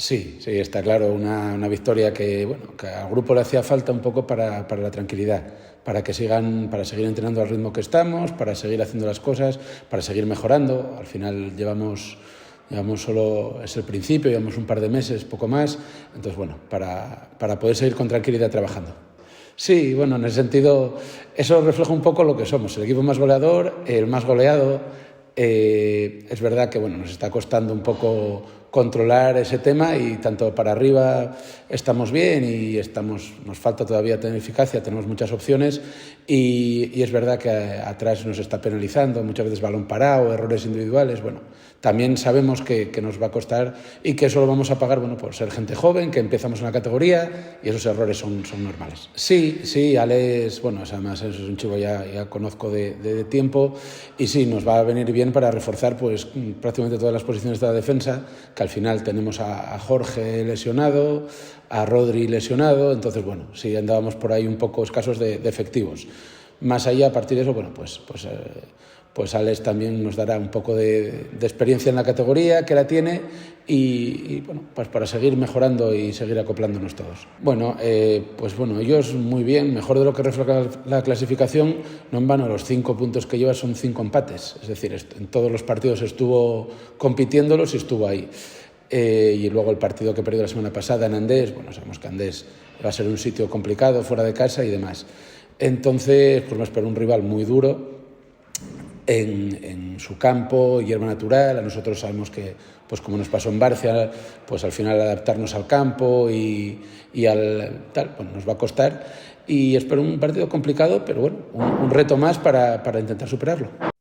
Sí, sí, está claro, una victoria que al grupo le hacía falta un poco para la tranquilidad, para seguir entrenando al ritmo que estamos, para seguir haciendo las cosas, para seguir mejorando. Al final llevamos solo, es el principio, llevamos un par de meses, poco más, entonces para poder seguir con tranquilidad trabajando. Sí, bueno, en ese sentido, eso refleja un poco lo que somos, el equipo más goleador, el más goleado. Es verdad que nos está costando un poco controlar ese tema y tanto para arriba estamos bien y nos falta todavía tener eficacia, tenemos muchas opciones y es verdad que atrás nos está penalizando, muchas veces balón parado, errores individuales. También sabemos que nos va a costar y que eso lo vamos a pagar por ser gente joven, que empezamos en la categoría y esos errores son normales. Sí, Alex, además es un chico ya conozco de tiempo y sí, nos va a venir bien para reforzar prácticamente todas las posiciones de la defensa, que al final tenemos a Jorge lesionado, a Rodri lesionado, entonces sí andábamos por ahí un poco escasos de efectivos. Más allá, a partir de eso, pues Alex también nos dará un poco de experiencia en la categoría, que la tiene, y pues para seguir mejorando y seguir acoplándonos todos. Ellos muy bien, mejor de lo que refleja la clasificación. No en vano, los 5 puntos que lleva son 5 empates, es decir, en todos los partidos estuvo compitiéndolos y estuvo ahí. Y luego el partido que perdió la semana pasada en Andés, sabemos que Andés va a ser un sitio complicado, fuera de casa y demás. Entonces, me espera un rival muy duro en su campo, hierba natural. A nosotros sabemos que, como nos pasó en Barcia, al final adaptarnos al campo y nos va a costar. Y espero un partido complicado, pero un reto más para intentar superarlo.